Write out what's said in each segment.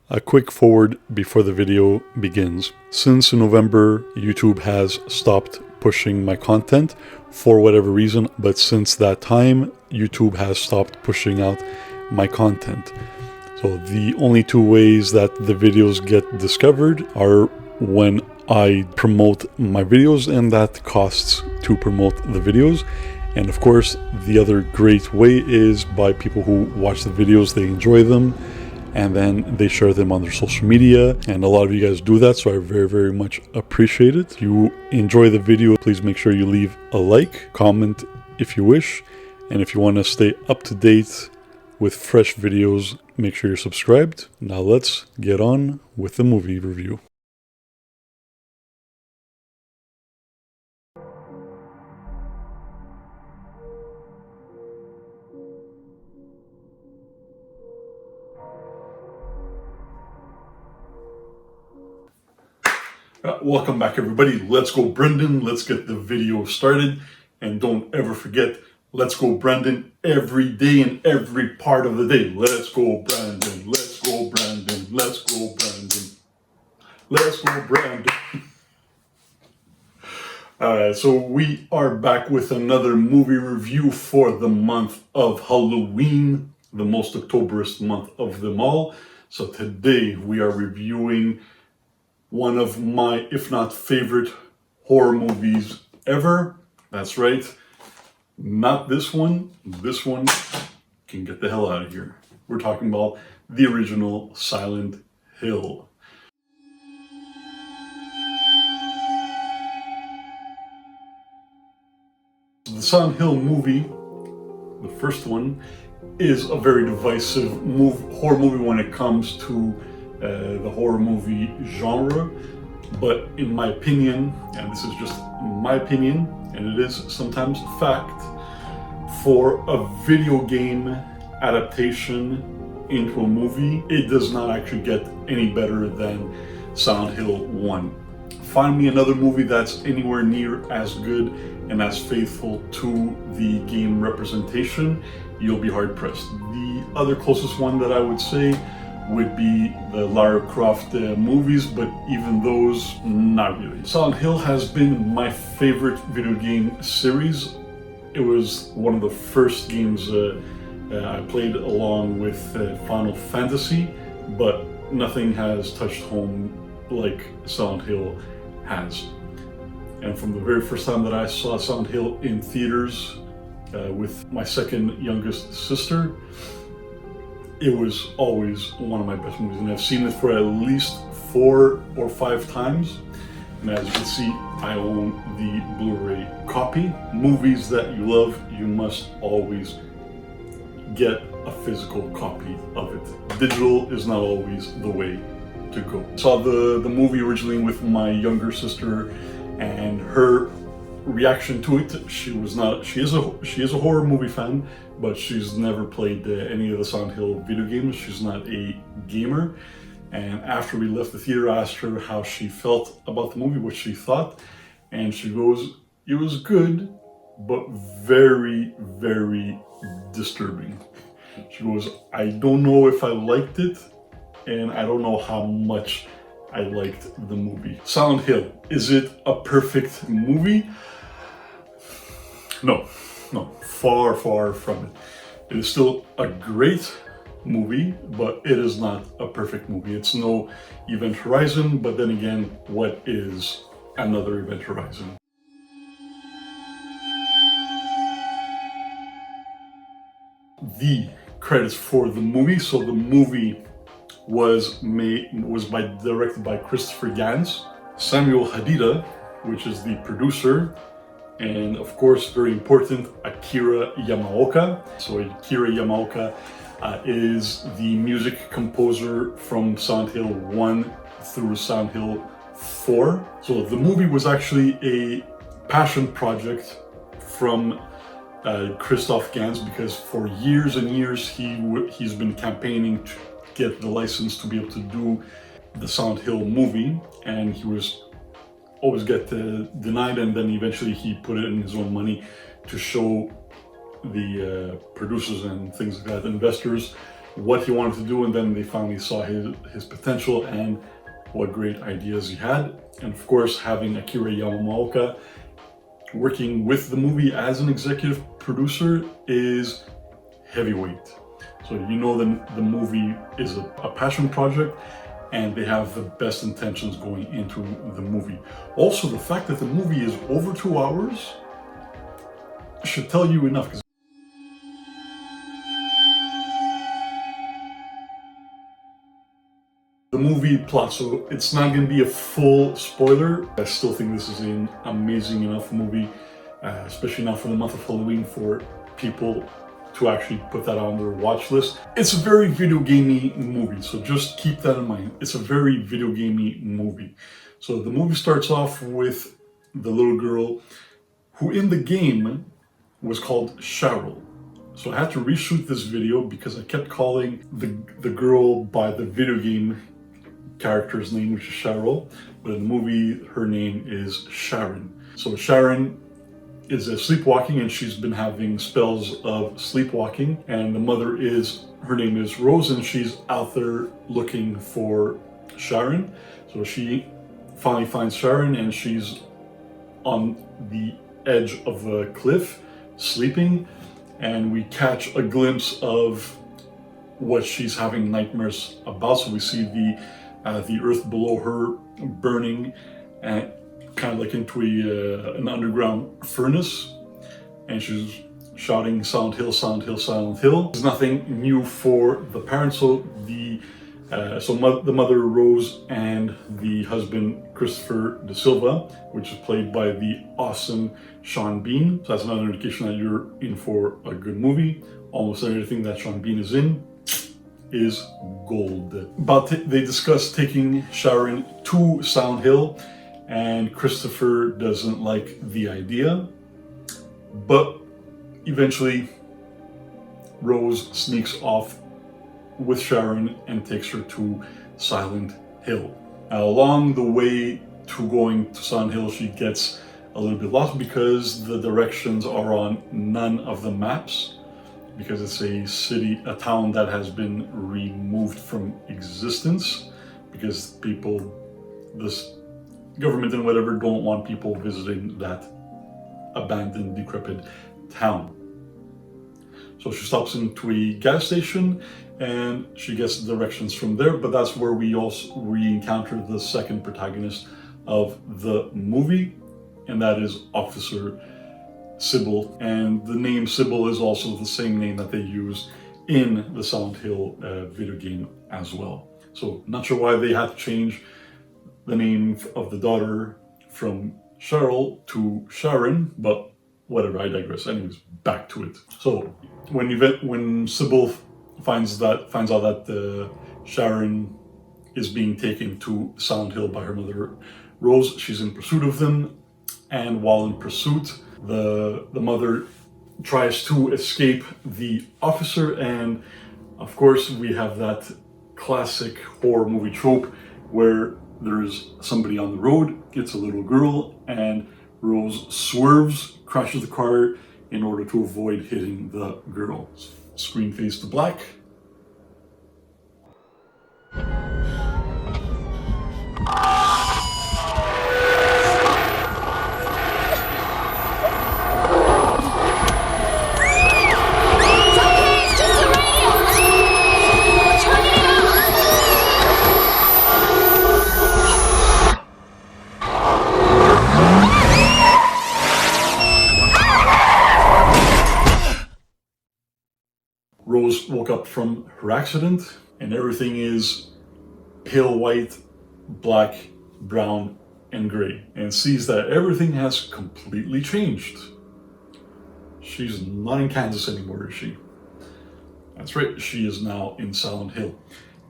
A quick forward before the video begins. Since November, YouTube has stopped pushing my content for whatever reason, but since that time, YouTube has stopped pushing out my content. So the only two ways that the videos get discovered are when I promote my videos, and that costs to promote the videos. And of course, the other great way is by people who watch the videos, they enjoy them, and then they share them on their social media, and a lot of you guys do that, so I very much appreciate it. If you enjoy the video, please make sure you leave a like, comment if you wish, and if you want to stay up to date with fresh videos, make sure you're subscribed. Now let's get on with the movie review. Welcome back, everybody. Let's go, Brendan. Let's get the video started. And don't ever forget, let's go, Brandon, every day and every part of the day. Let's go, Brandon. Let's go, Brandon. Let's go, Brandon. Let's go, Brandon. Alright, so we are back with another movie review for the month of Halloween, the most Octoberist month of them all. So today we are reviewing one of my, if not favorite, horror movies ever. That's right. Not this one. This one can get the hell out of here. We're talking about the original Silent Hill. The Silent Hill movie, the first one, is a very divisive horror movie when it comes to the horror movie genre, but in my opinion, and this is just my opinion, and it is sometimes fact, for a video game adaptation into a movie, it does not actually get any better than Silent Hill 1. Find me another movie that's anywhere near as good and as faithful to the game representation, you'll be hard pressed. The other closest one that I would say would be the Lara Croft movies, but even those, not really. Silent Hill has been my favorite video game series. It was one of the first games I played along with Final Fantasy, but nothing has touched home like Silent Hill has. And from the very first time that I saw Silent Hill in theaters with my second youngest sister, it was always one of my best movies, and I've seen it for at least 4 or 5 times. And as you can see, I own the Blu-ray copy. Movies that you love, you must always get a physical copy of it. Digital is not always the way to go. I saw the movie originally with my younger sister, and her reaction to it, she is a horror movie fan, but she's never played any of the Silent Hill video games. She's not a gamer. And after we left the theater, I asked her how she felt about the movie, what she thought, and she goes, it was good, but very disturbing. She goes, I don't know if I liked it, and I don't know how much I liked the movie. Silent Hill, is it a perfect movie? No, far from it. It is still a great movie, but it is not a perfect movie. It's no Event Horizon, but then again, what is another Event Horizon? The credits for the movie. So the movie was directed by Christopher Gans, Samuel Hadida, which is the producer, and of course, very important, Akira Yamaoka. So Akira Yamaoka is the music composer from Silent Hill 1 through Silent Hill 4. So the movie was actually a passion project from Christoph Gans, because for years and years he's been campaigning to get the license to be able to do the Silent Hill movie, and he was always get denied, and then eventually he put it in his own money to show the producers and things like that, investors, what he wanted to do, and then they finally saw his potential and what great ideas he had. And of course, having Akira Yamaoka working with the movie as an executive producer is heavyweight. So you know the movie is a passion project, and they have the best intentions going into the movie. Also, the fact that the movie is over 2 hours should tell you enough. The movie plot, so it's not going to be a full spoiler. I still think this is an amazing enough movie, especially now for the month of Halloween, for people to actually put that on their watch list. It's a very video gamey movie, so just keep that in mind. It's a very video gamey movie. So the movie starts off with the little girl who in the game was called Sharon. So I had to reshoot this video because I kept calling the girl by the video game character's name, which is Sharon, but in the movie her name is Sharon. So Sharon is sleepwalking, and she's been having spells of sleepwalking, and the mother her name is Rose, and she's out there looking for Sharon. So she finally finds Sharon, and she's on the edge of a cliff sleeping, and we catch a glimpse of what she's having nightmares about. So we see the earth below her burning, and kind of like into an underground furnace, and she's shouting Silent Hill, Silent Hill, Silent Hill. There's nothing new for the parents, so the mother Rose and the husband Christopher De Silva, which is played by the awesome Sean Bean. So that's another indication that you're in for a good movie. Almost everything that Sean Bean is in is gold. But they discuss taking Sharon to Silent Hill, and Christopher doesn't like the idea, but eventually Rose sneaks off with Sharon and takes her to Silent Hill. Along the way to going to Silent Hill, she gets a little bit lost because the directions are on none of the maps, because it's a town that has been removed from existence because this government and whatever don't want people visiting that abandoned, decrepit town. So she stops into a gas station and she gets directions from there, but that's where we encounter the second protagonist of the movie, and that is Officer Sybil. And the name Sybil is also the same name that they use in the Silent Hill video game as well. So not sure why they had to change the name of the daughter from Cheryl to Sharon, but whatever, I digress. Anyways, back to it. So when Sybil finds out that Sharon is being taken to Silent Hill by her mother Rose, she's in pursuit of them, and while in pursuit, the mother tries to escape the officer, and of course we have that classic horror movie trope where there's somebody on the road, it's a little girl, and Rose swerves, crashes the car in order to avoid hitting the girl. Screen fades to black. Rose woke up from her accident and everything is pale white, black, brown, and gray, and sees that everything has completely changed. She's not in Kansas anymore, is she? That's right, she is now in Silent Hill.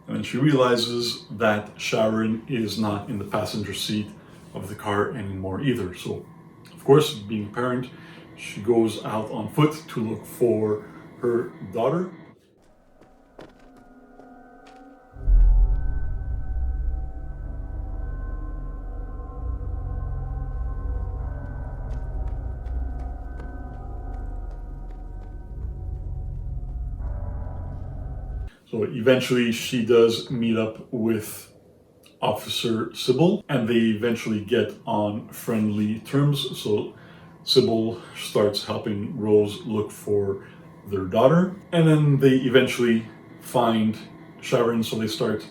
And then she realizes that Sharon is not in the passenger seat of the car anymore either. So, of course, being a parent, she goes out on foot to look for her daughter. So So eventually she does meet up with Officer Sybil, and they eventually get on friendly terms. So Sybil starts helping Rose look for their daughter, and then they eventually find Sharon, so they start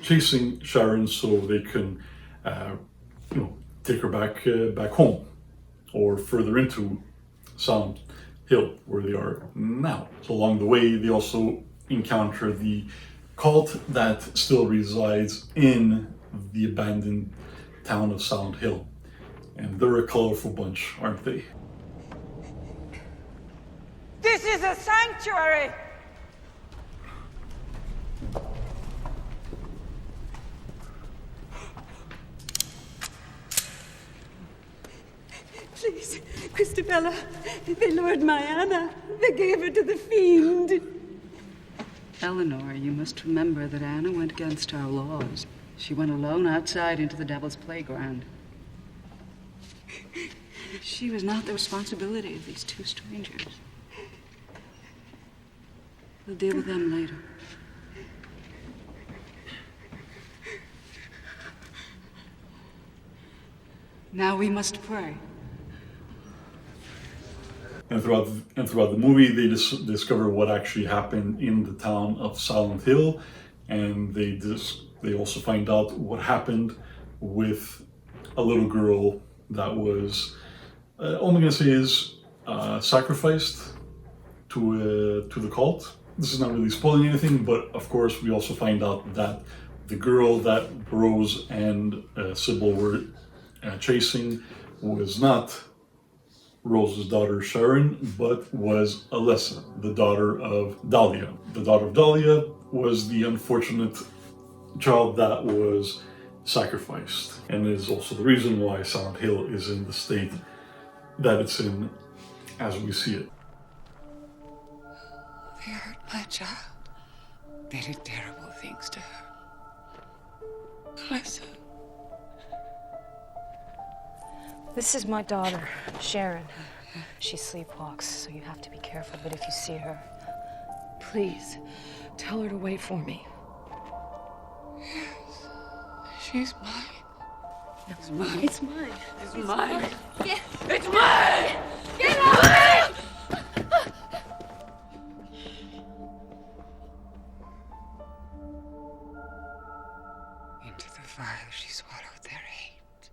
chasing Sharon so they can take her back home, or further into Silent Hill, where they are now. So along the way, they also encounter the cult that still resides in the abandoned town of Silent Hill. And they're a colorful bunch, aren't they? This is a sanctuary! Please, Christabella, they lured my Anna. They gave her to the fiend. Eleanor, you must remember that Anna went against our laws. She went alone outside into the devil's playground. She was not the responsibility of these two strangers. We'll deal with them later. Now we must pray. And throughout the movie, they discover what actually happened in the town of Silent Hill, and they also find out what happened with a little girl that was, all I'm gonna say is, sacrificed to the cult. This is not really spoiling anything, but of course we also find out that the girl that Rose and Sybil were chasing was not Rose's daughter Sharon, but was Alessa, the daughter of Dahlia. The daughter of Dahlia was the unfortunate child that was sacrificed, and is also the reason why Silent Hill is in the state that it's in as we see it. They hurt my child. They did terrible things to her. Alessa. This is my daughter, Sharon. She sleepwalks, so you have to be careful, but if you see her, Please, tell her to wait for me. Yes, she's mine. It's mine. it's mine. It's mine. Get, It's mine! get out! Into the fire she swallowed their hate.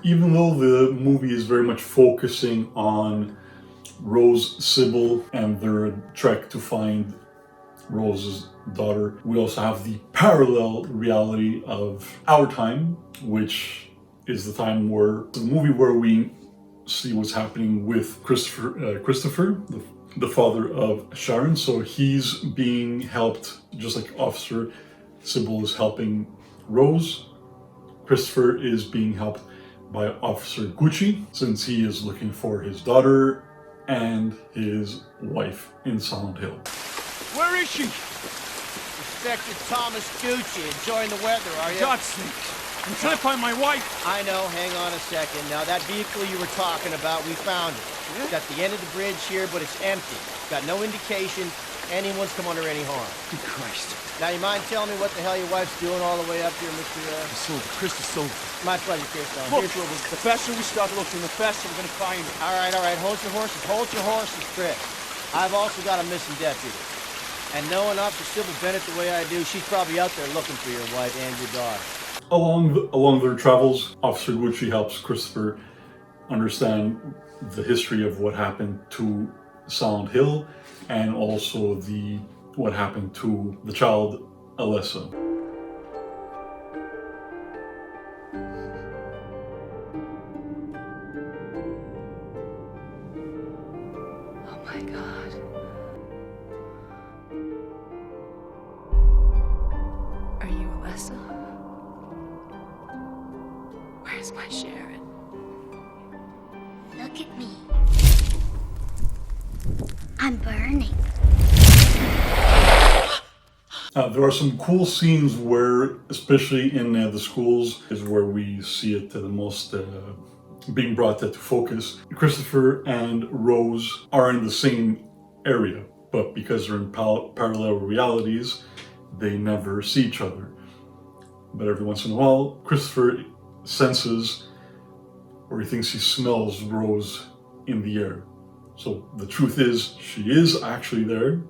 Even though the movie is very much focusing on Rose, Sybil, and their trek to find Rose's daughter, we also have the parallel reality of our time, which is the time where the movie where we see what's happening with Christopher, the father of Sharon. So he's being helped, just like Officer Sybil is helping Rose. Christopher is being helped by Officer Gucci, since he is looking for his daughter and his wife in Silent Hill. Where is she? Inspector Thomas Gucci, enjoying the weather, are you? God's sake. I'm trying to find my wife. I know, hang on a second. Now, that vehicle you were talking about, we found it. It's at the end of the bridge here, but it's empty. Got no indication anyone's come under any harm. Good Christ. Now, you mind telling me what the hell your wife's doing all the way up here, Mr. Silver, Chris is Silver. My pleasure, Kirsten. Look, the faster we start looking, the faster we're gonna find her. All right, hold your horses. Hold your horses, Chris. I've also got a missing deputy. And knowing Officer Sybil Bennett the way I do, she's probably out there looking for your wife and your daughter. Along their travels, Officer Gucci helps Christopher understand the history of what happened to Silent Hill, and also what happened to the child Alessa. Oh my God. Are you Alessa? Where's my Sharon? Look at me. I'm burning. There are some cool scenes where, especially in the schools, is where we see it the most being brought to focus. Christopher and Rose are in the same area, but because they're in parallel realities, they never see each other. But every once in a while, Christopher senses, or he thinks he smells, Rose in the air. So the truth is, she is actually there.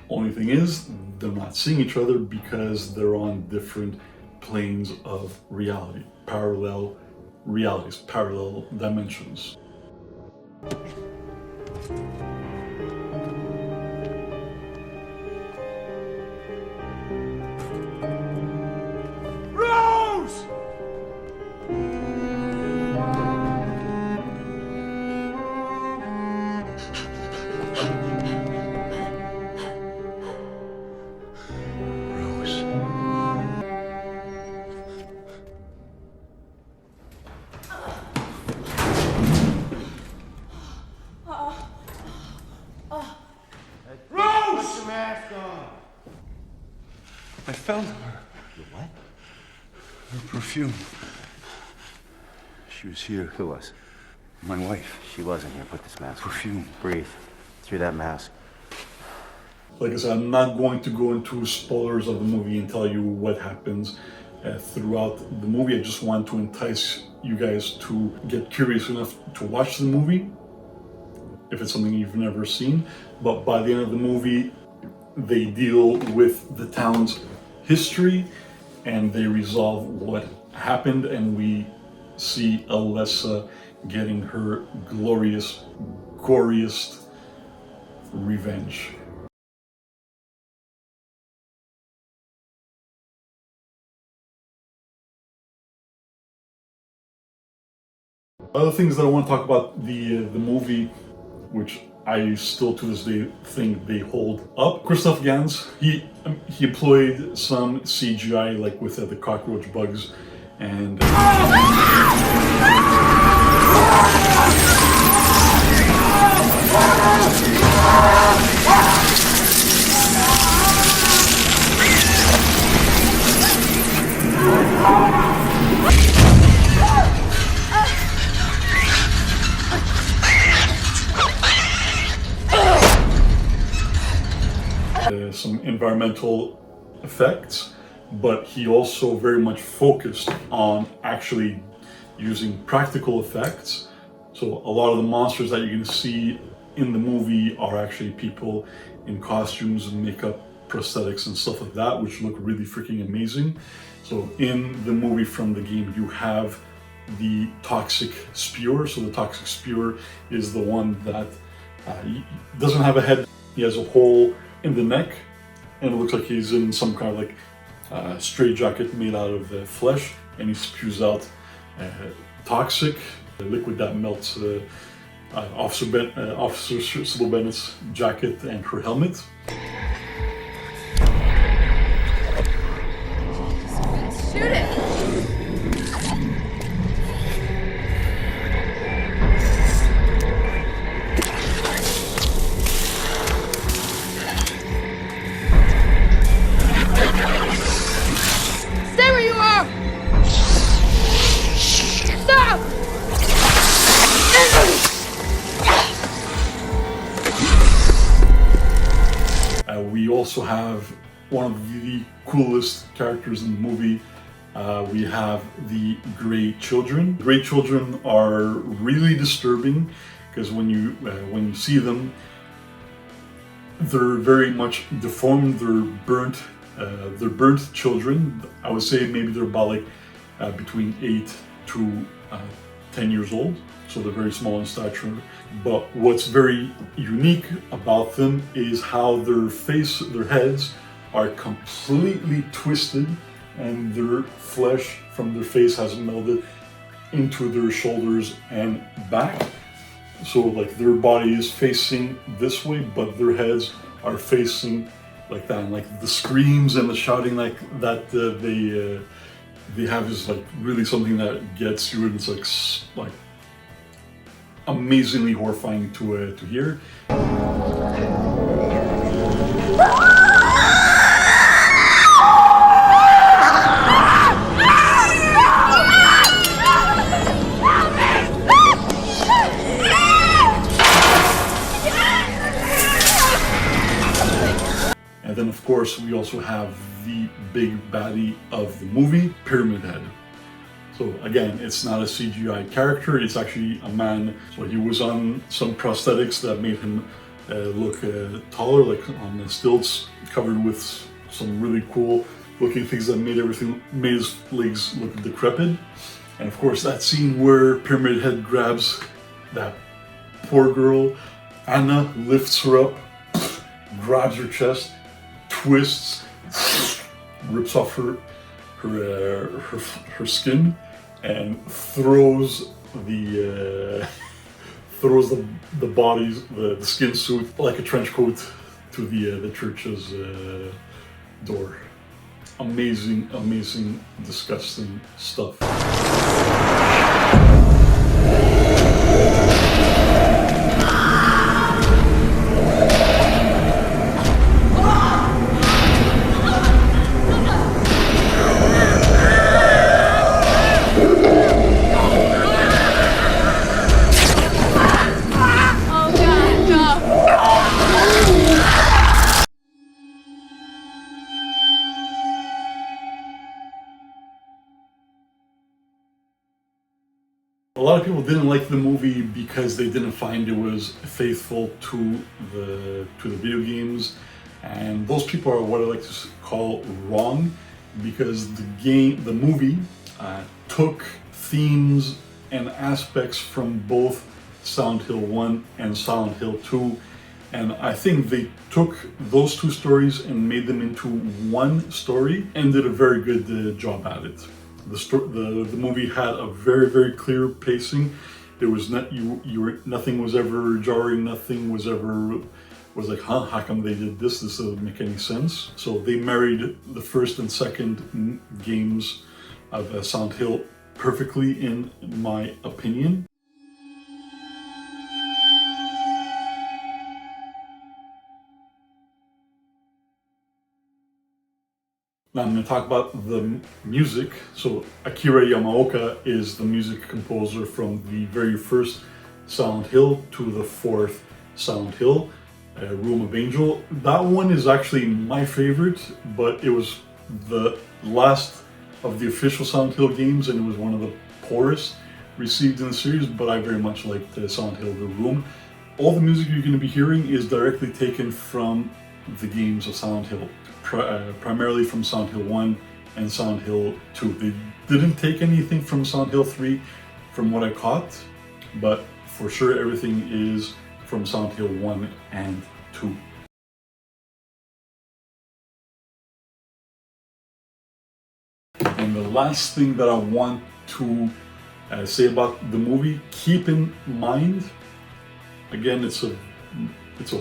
Only thing is, they're not seeing each other because they're on different planes of reality, parallel realities, parallel dimensions. Rose! I found her. Your what? Her perfume. She was here. Who was? My wife. She wasn't here. Put this mask on. Perfume. Breathe. Through that mask. Like I said, I'm not going to go into spoilers of the movie and tell you what happens throughout the movie. I just want to entice you guys to get curious enough to watch the movie, if it's something you've never seen. But by the end of the movie, they deal with the town's history and they resolve what happened, and we see Alessa getting her glorious, goriest revenge. Other things that I want to talk about the movie, which I still to this day think they hold up. Christoph Gans, he employed some CGI, like with the cockroach bugs and some environmental effects, but he also very much focused on actually using practical effects. So a lot of the monsters that you're going to see in the movie are actually people in costumes and makeup, prosthetics and stuff like that, which look really freaking amazing. So in the movie from the game, you have the toxic spewer. So the toxic spewer is the one that doesn't have a head. He has a hole in the neck, and it looks like he's in some kind of like straitjacket made out of flesh, and he spews out toxic liquid that melts Officer Sybil Bennett's jacket and her helmet. Shoot it! Stay where you are! Stop! We also have one of the coolest characters in the movie. We have the Grey Children. Grey Children are really disturbing because when you see them, they're very much deformed. They're burnt children. I would say maybe they're about like between 8 to 10 years old. So they're very small in stature. But what's very unique about them is how their heads are completely twisted, and their flesh from their face has melded into their shoulders and back. So like their body is facing this way, but their heads are facing like that. And like the screams and the shouting like that they have is like really something that gets you, and it's like amazingly horrifying to hear. And then of course course, we also have the big baddie of the movie, Pyramid Head. So again, it's not a CGI character, it's actually a man. So he was on some prosthetics that made him look taller, like on stilts, covered with some really cool looking things that made his legs look decrepit. And of course, that scene where Pyramid Head grabs that poor girl, Anna, lifts her up, grabs her chest, twists, rips off her skin, and throws the bodies, the skin suit, like a trench coat, to the church's door. Amazing, amazing, disgusting stuff. A lot of people didn't like the movie because they didn't find it was faithful to the video games, and those people are what I like to call wrong, because the movie took themes and aspects from both Silent Hill 1 and Silent Hill 2, and I think they took those two stories and made them into one story and did a very good job at it. The movie had a very, very clear pacing. There was nothing was ever jarring, nothing was like, huh, how come they did this? This doesn't make any sense. So they married the first and second games of Silent Hill perfectly, in my opinion. Now I'm going to talk about the music. So Akira Yamaoka is the music composer from the very first Silent Hill to the fourth Silent Hill, Room of Angel. That one is actually my favorite, but it was the last of the official Silent Hill games, and it was one of the poorest received in the series, but I very much liked Silent Hill The Room. All the music you're going to be hearing is directly taken from the games of Silent Hill. Primarily from Silent Hill 1 and Silent Hill 2. They didn't take anything from Silent Hill 3 from what I caught, but for sure everything is from Silent Hill 1 and 2. And the last thing that I want to say about the movie, keep in mind, again, it's a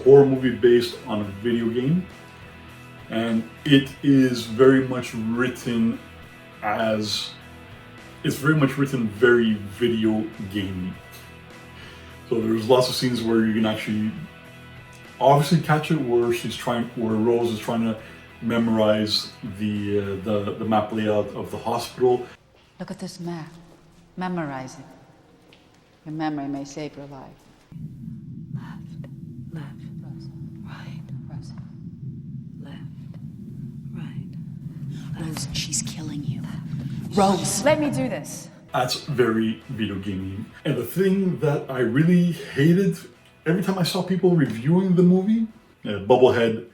horror movie based on a video game. And it is very much written very video gamey. So there's lots of scenes where you can actually obviously catch it, where Rose is trying to memorize the map layout of the hospital. Look at this map. Memorize it. Your memory may save your life. Left, right, Rose, she's killing you. Rose! Let me do this. That's very video gaming. And the thing that I really hated, every time I saw people reviewing the movie, bubblehead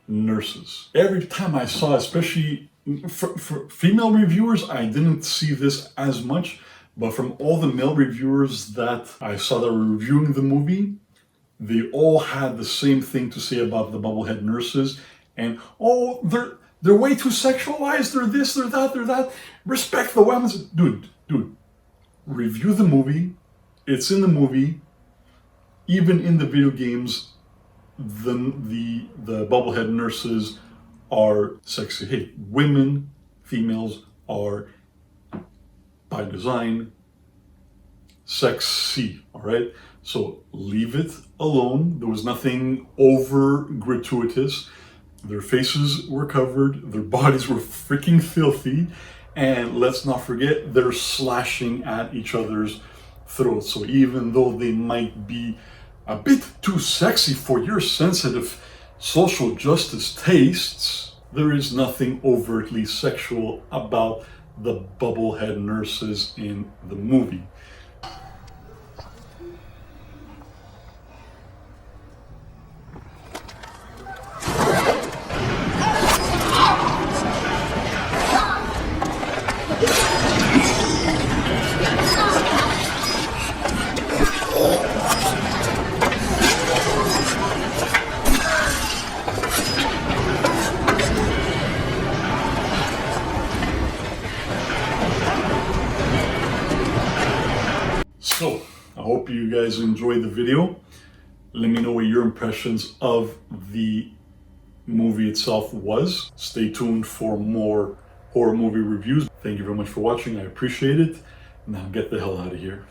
nurses. Every time I saw, especially for female reviewers, I didn't see this as much, but from all the male reviewers that I saw that were reviewing the movie, they all had the same thing to say about the bubblehead nurses. And, oh, they're way too sexualized, they're this, they're that, respect the women. Dude, review the movie, it's in the movie, even in the video games, the bubblehead nurses are sexy. Hey, women, females are, by design, sexy, all right? So leave it alone. There was nothing over gratuitous. Their faces were covered, their bodies were freaking filthy, and let's not forget, they're slashing at each other's throats. So even though they might be a bit too sexy for your sensitive social justice tastes, there is nothing overtly sexual about the bubblehead nurses in the movie. So, I hope you guys enjoyed the video. Let me know what your impressions of the movie itself was. Stay tuned for more horror movie reviews. Thank you very much for watching. I appreciate it. Now get the hell out of here.